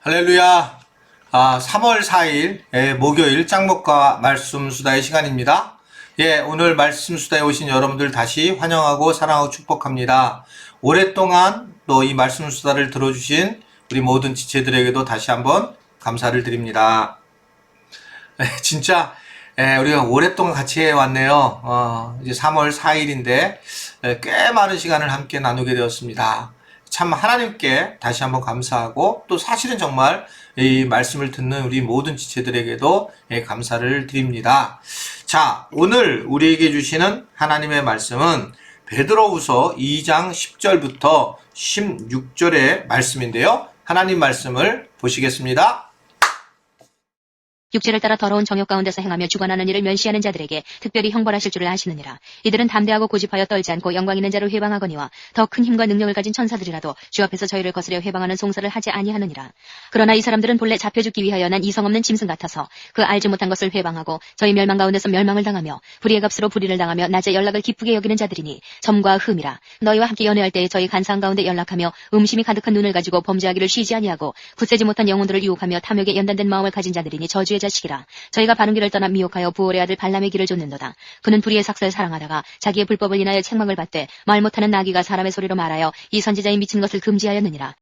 할렐루야. 3월 4일 목요일 짱목과 말씀 수다의 시간입니다. 오늘 말씀 수다에 오신 여러분들 다시 환영하고 사랑하고 축복합니다. 오랫동안 또 이 말씀 수다를 들어주신 우리 모든 지체들에게도 다시 한번 감사를 드립니다. 진짜 우리가 오랫동안 같이 해왔네요. 이제 3월 4일인데 꽤 많은 시간을 함께 나누게 되었습니다. 참 하나님께 다시 한번 감사하고 또 사실은 정말 이 말씀을 듣는 우리 모든 지체들에게도 감사를 드립니다. 자, 오늘 우리에게 주시는 하나님의 말씀은 베드로후서 2장 10절부터 16절의 말씀인데요. 하나님 말씀을 보시겠습니다. 육체를 따라 더러운 정욕 가운데서 행하며 주관하는 일을 멸시하는 자들에게 특별히 형벌하실 줄을 아시느니라. 이들은 담대하고 고집하여 떨지 않고 영광 있는 자를 회방하거니와 더 큰 힘과 능력을 가진 천사들이라도 주 앞에서 저희를 거스려 회방하는 송사를 하지 아니하느니라. 그러나 이 사람들은 본래 잡혀 죽기 위하여 난 이성 없는 짐승 같아서 그 알지 못한 것을 회방하고 저희 멸망 가운데서 멸망을 당하며 불의의 값으로 불의를 당하며 낮에 연락을 기쁘게 여기는 자들이니 점과 흠이라. 너희와 함께 연애할 때에 저희 간사한 가운데 연락하며 음심이 가득한 눈을 가지고 범죄하기를 쉬지 아니하고 굳세지 못한 영혼들을 유혹하며 탐욕에 연단된 마음을 가진 자들이니 저주의 자식이라. 저희가 바른 길을 떠나 미혹하여 부올의 아들 발람의 길을 좇는도다. 그는 불의의 삭사를 사랑하다가 자기의 불법을 인하여 책망을 받되 말 못하는 나귀가 사람의 소리로 말하여 이 선지자의 미친 것을 금지하였느니라.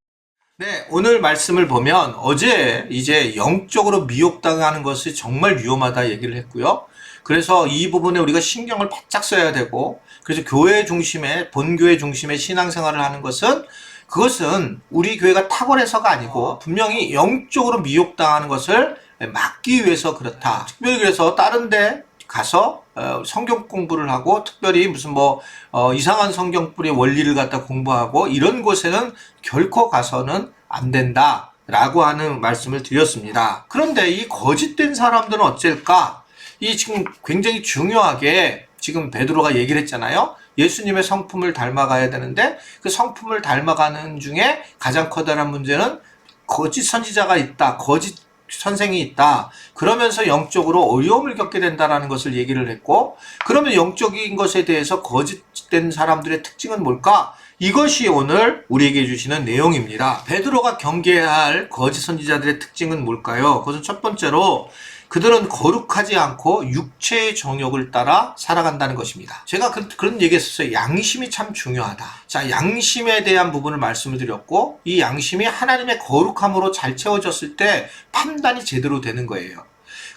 네, 오늘 말씀을 보면 어제 이제 영적으로 미혹당하는 것이 정말 위험하다 얘기를 했고요. 그래서 이 부분에 우리가 신경을 바짝 써야 되고, 그래서 교회 중심의, 본교회 중심의 신앙생활을 하는 그것은 우리 교회가 탁월해서가 아니고 분명히 영적으로 미혹당하는 것을 막기 위해서 그렇다. 특별히 그래서 다른 데 가서 성경 공부를 하고 특별히 무슨 이상한 성경풀이의 원리를 갖다 공부하고 이런 곳에는 결코 가서는 안 된다 라고 하는 말씀을 드렸습니다. 그런데 이 거짓된 사람들은 어쩔까? 이 지금 굉장히 중요하게 지금 베드로가 얘기를 했잖아요. 예수님의 성품을 닮아가야 되는데 그 성품을 닮아가는 중에 가장 커다란 문제는 거짓 선지자가 있다. 거짓 선생이 있다. 그러면서 영적으로 어려움을 겪게 된다는 것을 얘기를 했고, 그러면 영적인 것에 대해서 거짓된 사람들의 특징은 뭘까? 이것이 오늘 우리에게 주시는 내용입니다. 베드로가 경계해야 할 거짓 선지자들의 특징은 뭘까요? 그것은 첫 번째로 그들은 거룩하지 않고 육체의 정욕을 따라 살아간다는 것입니다. 제가 그런 얘기 했었어요. 양심이 참 중요하다. 자, 양심에 대한 부분을 말씀을 드렸고, 이 양심이 하나님의 거룩함으로 잘 채워졌을 때 판단이 제대로 되는 거예요.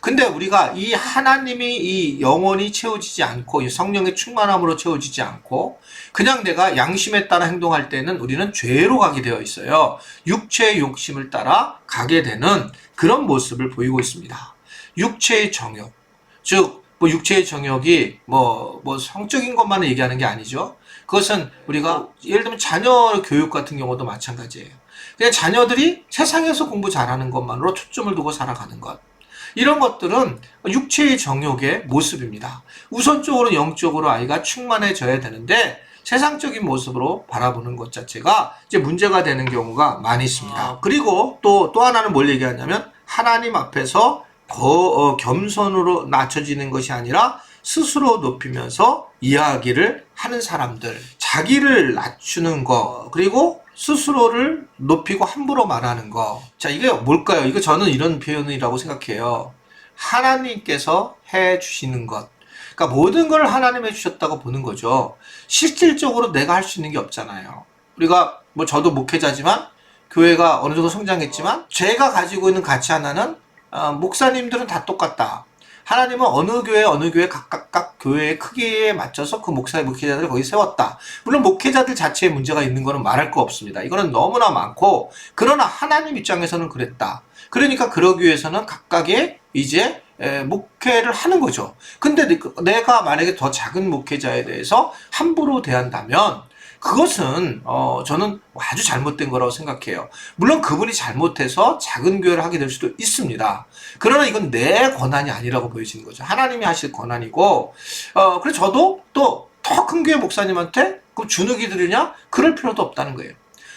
근데 우리가 이 하나님이 이 영혼이 채워지지 않고 이 성령의 충만함으로 채워지지 않고 그냥 내가 양심에 따라 행동할 때는 우리는 죄로 가게 되어 있어요. 육체의 욕심을 따라 가게 되는 그런 모습을 보이고 있습니다. 육체의 정욕, 즉 육체의 정욕이 성적인 것만을 얘기하는 게 아니죠. 그것은 우리가 예를 들면 자녀 교육 같은 경우도 마찬가지예요. 그냥 자녀들이 세상에서 공부 잘하는 것만으로 초점을 두고 살아가는 것, 이런 것들은 육체의 정욕의 모습입니다. 우선적으로 영적으로 아이가 충만해져야 되는데 세상적인 모습으로 바라보는 것 자체가 이제 문제가 되는 경우가 많이 있습니다. 그리고 또 하나는 뭘 얘기하냐면 하나님 앞에서 겸손으로 낮춰지는 것이 아니라 스스로 높이면서 이야기를 하는 사람들, 자기를 낮추는 거, 그리고 스스로를 높이고 함부로 말하는 거. 자, 이게 뭘까요? 이거 저는 이런 표현이라고 생각해요. 하나님께서 해 주시는 것. 그러니까 모든 걸 하나님 해 주셨다고 보는 거죠. 실질적으로 내가 할 수 있는 게 없잖아요. 우리가 저도 목회자지만 교회가 어느 정도 성장했지만 제가 가지고 있는 가치 하나는 목사님들은 다 똑같다. 하나님은 어느 교회 각각 교회의 크기에 맞춰서 그 목회자들을 거기 세웠다. 물론 목회자들 자체에 문제가 있는 거는 말할 거 없습니다. 이거는 너무나 많고, 그러나 하나님 입장에서는 그랬다. 그러니까 그러기 위해서는 각각의 이제 목회를 하는 거죠. 근데 내가 만약에 더 작은 목회자에 대해서 함부로 대한다면 그것은 저는 아주 잘못된 거라고 생각해요. 물론 그분이 잘못해서 작은 교회를 하게 될 수도 있습니다. 그러나 이건 내 권한이 아니라고 보여지는 거죠. 하나님이 하실 권한이고, 그래서 저도 또 더 큰 교회 목사님한테 그럼 주눅이 들으냐? 그럴 필요도 없다는 거예요.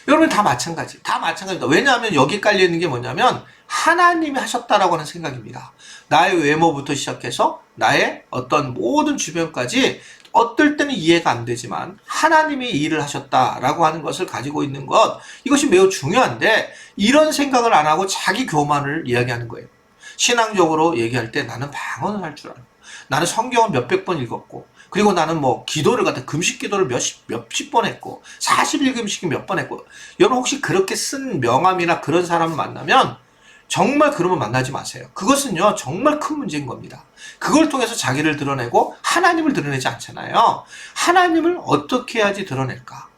여러분 다 마찬가지입니다. 왜냐하면 여기 깔려 있는 게 뭐냐면 하나님이 하셨다라고 하는 생각입니다. 나의 외모부터 시작해서 나의 어떤 모든 주변까지 어떨 때는 이해가 안 되지만 하나님이 이 일을 하셨다라고 하는 것을 가지고 있는 것, 이것이 매우 중요한데 이런 생각을 안 하고 자기 교만을 이야기하는 거예요. 신앙적으로 얘기할 때 나는 방언을 할 줄 알고, 나는 성경을 몇백 번 읽었고, 그리고 나는 뭐 기도를 갖다 금식 기도를 몇십 번 했고 40일 금식이 몇 번 했고. 여러분 혹시 그렇게 쓴 명함이나 그런 사람을 만나면 정말 그러면 만나지 마세요. 그것은요 정말 큰 문제인 겁니다. 그걸 통해서 자기를 드러내고 하나님을 드러내지 않잖아요. 하나님을 어떻게 해야지 드러낼까?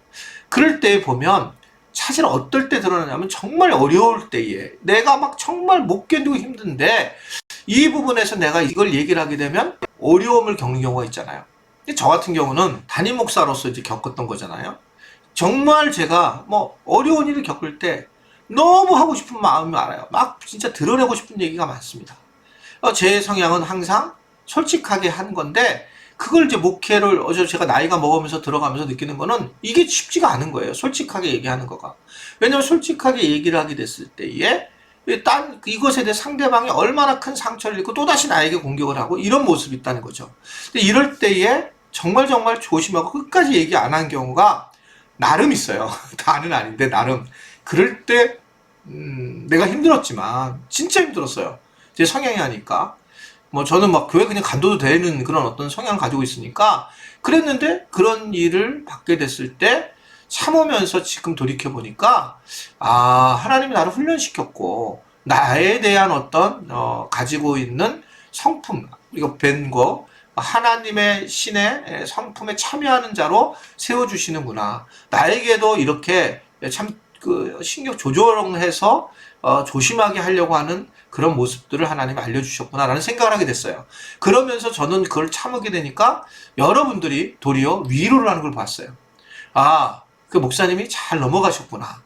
그럴 때 보면 사실 어떨 때 드러나냐면 정말 어려울 때에 내가 막 정말 못 견디고 힘든데 이 부분에서 내가 이걸 얘기를 하게 되면 어려움을 겪는 경우가 있잖아요. 저 같은 경우는 담임 목사로서 이제 겪었던 거잖아요. 정말 제가 뭐 어려운 일을 겪을 때 너무 하고 싶은 마음이 알아요. 막 진짜 드러내고 싶은 얘기가 많습니다. 제 성향은 항상 솔직하게 한 건데 그걸 이제 목회를 제가 나이가 먹으면서 들어가면서 느끼는 거는 이게 쉽지가 않은 거예요. 솔직하게 얘기하는 거가. 왜냐면 솔직하게 얘기를 하게 됐을 때에 이것에 대해 상대방이 얼마나 큰 상처를 입고 또다시 나에게 공격을 하고 이런 모습이 있다는 거죠. 근데 이럴 때에 정말 조심하고 끝까지 얘기 안 한 경우가 나름 있어요. 다는 아닌데 나름. 그럴 때 내가 힘들었지만 진짜 힘들었어요. 제 성향이 하니까. 뭐 저는 막 교회 그냥 간둬도 되는 그런 어떤 성향을 가지고 있으니까 그랬는데 그런 일을 받게 됐을 때 참으면서 지금 돌이켜보니까 하나님이 나를 훈련시켰고 나에 대한 어떤 가지고 있는 성품, 이거 뵌 거, 하나님의 신의 성품에 참여하는 자로 세워주시는구나. 나에게도 이렇게 참 신경 조절해서 조심하게 하려고 하는 그런 모습들을 하나님이 알려주셨구나라는 생각을 하게 됐어요. 그러면서 저는 그걸 참게 되니까 여러분들이 도리어 위로를 하는 걸 봤어요. 그 목사님이 잘 넘어가셨구나.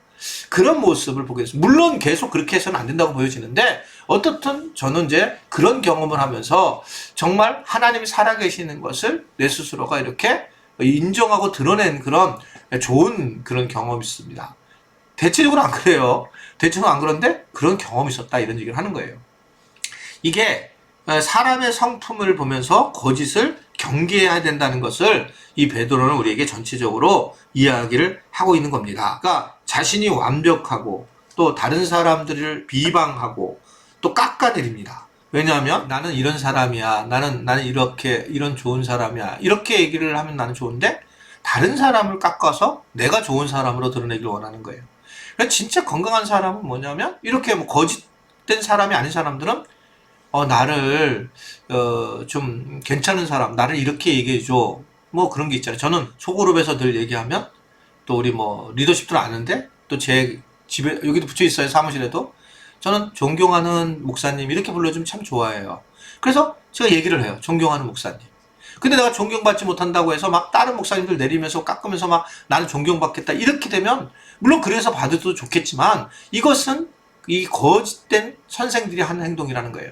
그런 모습을 보게 됐어요. 물론 계속 그렇게 해서는 안 된다고 보여지는데 어떻든 저는 이제 그런 경험을 하면서 정말 하나님이 살아계시는 것을 내 스스로가 이렇게 인정하고 드러낸 그런 좋은 그런 경험이 있습니다. 대체적으로 안 그래요. 대체적으로 안 그런데 그런 경험이 있었다 이런 얘기를 하는 거예요. 이게 사람의 성품을 보면서 거짓을 경계해야 된다는 것을 이 베드로는 우리에게 전체적으로 이야기를 하고 있는 겁니다. 그러니까 자신이 완벽하고 또 다른 사람들을 비방하고 또 깎아내립니다. 왜냐하면 나는 이런 사람이야. 나는 이런 좋은 사람이야. 이렇게 얘기를 하면 나는 좋은데 다른 사람을 깎아서 내가 좋은 사람으로 드러내기를 원하는 거예요. 그러니까 진짜 건강한 사람은 뭐냐면 이렇게 뭐 거짓된 사람이 아닌 사람들은 나를 좀 괜찮은 사람, 나를 이렇게 얘기해줘. 뭐 그런 게 있잖아요. 저는 소그룹에서 늘 얘기하면 또 우리 뭐 리더십들 아는데 또 제 집에 여기도 붙여 있어요. 사무실에도. 저는 존경하는 목사님 이렇게 불러주면 참 좋아해요. 그래서 제가 얘기를 해요. 존경하는 목사님. 근데 내가 존경받지 못한다고 해서 막 다른 목사님들 내리면서 깎으면서 막 나는 존경받겠다 이렇게 되면 물론 그래서 받아도 좋겠지만 이것은 이 거짓된 선생들이 하는 행동이라는 거예요.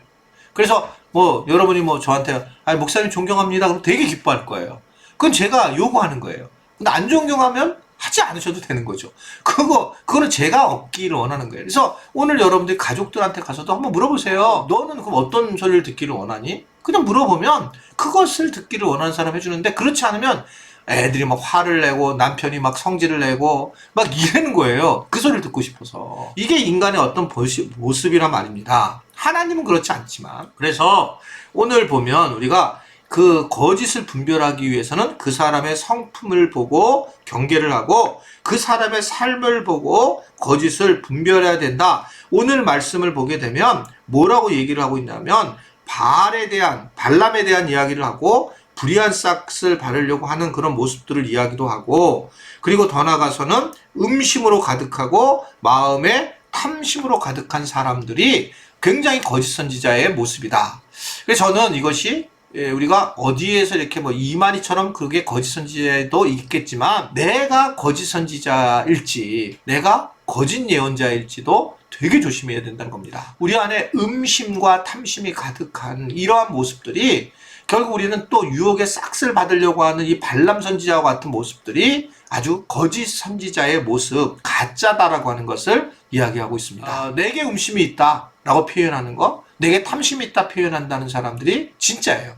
그래서 뭐 여러분이 뭐 저한테 목사님 존경합니다 그럼 되게 기뻐할 거예요. 그건 제가 요구하는 거예요. 근데 안 존경하면 하지 않으셔도 되는 거죠. 그거는 제가 얻기를 원하는 거예요. 그래서 오늘 여러분들이 가족들한테 가서도 한번 물어보세요. 너는 그럼 어떤 소리를 듣기를 원하니? 그냥 물어보면 그것을 듣기를 원하는 사람 해주는데 그렇지 않으면 애들이 막 화를 내고 남편이 막 성질을 내고 막 이러는 거예요. 그 소리를 듣고 싶어서. 이게 인간의 어떤 모습이란 말입니다. 하나님은 그렇지 않지만. 그래서 오늘 보면 우리가 그 거짓을 분별하기 위해서는 그 사람의 성품을 보고 경계를 하고 그 사람의 삶을 보고 거짓을 분별해야 된다. 오늘 말씀을 보게 되면 뭐라고 얘기를 하고 있냐면 발람에 대한 이야기를 하고 불의한 싹을 바르려고 하는 그런 모습들을 이야기도 하고 그리고 더 나아가서는 음심으로 가득하고 마음에 탐심으로 가득한 사람들이 굉장히 거짓 선지자의 모습이다. 그래서 저는 이것이 우리가 어디에서 이렇게 뭐 이만희처럼 그게 거짓 선지자도 있겠지만 내가 거짓 선지자일지 내가 거짓 예언자일지도 되게 조심해야 된다는 겁니다. 우리 안에 음심과 탐심이 가득한 이러한 모습들이 결국 우리는 또 유혹의 싹을 받으려고 하는 이 발람 선지자와 같은 모습들이 아주 거짓 선지자의 모습, 가짜다라고 하는 것을 이야기하고 있습니다. 내게 음심이 있다라고 표현하는 거, 내게 탐심이 있다 표현한다는 사람들이 진짜예요.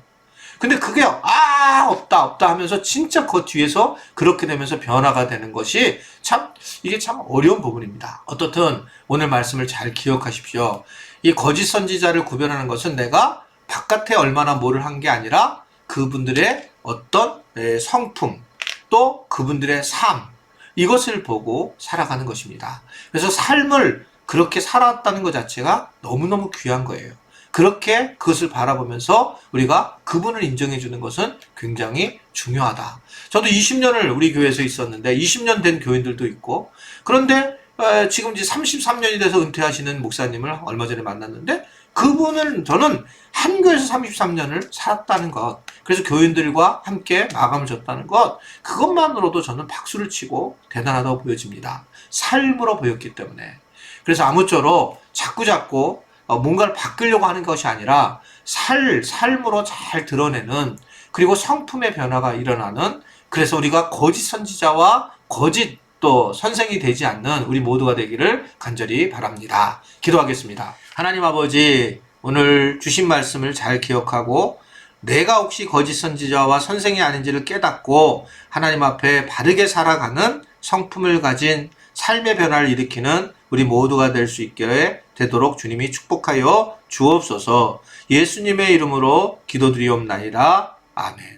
근데 그게 없다 하면서 진짜 그 뒤에서 그렇게 되면서 변화가 되는 것이 이게 참 어려운 부분입니다. 어떻든 오늘 말씀을 잘 기억하십시오. 이 거짓 선지자를 구별하는 것은 내가 바깥에 얼마나 뭐를 한 게 아니라 그분들의 어떤 성품, 또 그분들의 삶, 이것을 보고 살아가는 것입니다. 그래서 삶을 그렇게 살았다는 것 자체가 너무너무 귀한 거예요. 그렇게 그것을 바라보면서 우리가 그분을 인정해 주는 것은 굉장히 중요하다. 저도 20년을 우리 교회에서 있었는데 20년 된 교인들도 있고, 그런데 지금 이제 33년이 돼서 은퇴하시는 목사님을 얼마 전에 만났는데, 그분은 저는 한 교회에서 33년을 살았다는 것, 그래서 교인들과 함께 마감을 줬다는 것, 그것만으로도 저는 박수를 치고 대단하다고 보여집니다. 삶으로 보였기 때문에. 그래서 아무쪼록 자꾸 뭔가를 바꾸려고 하는 것이 아니라 삶으로 잘 드러내는, 그리고 성품의 변화가 일어나는, 그래서 우리가 거짓 선지자와 거짓 또 선생이 되지 않는 우리 모두가 되기를 간절히 바랍니다. 기도하겠습니다. 하나님 아버지, 오늘 주신 말씀을 잘 기억하고 내가 혹시 거짓 선지자와 선생이 아닌지를 깨닫고 하나님 앞에 바르게 살아가는 성품을 가진 삶의 변화를 일으키는 우리 모두가 될 수 있게 되도록 주님이 축복하여 주옵소서. 예수님의 이름으로 기도드리옵나이다. 아멘.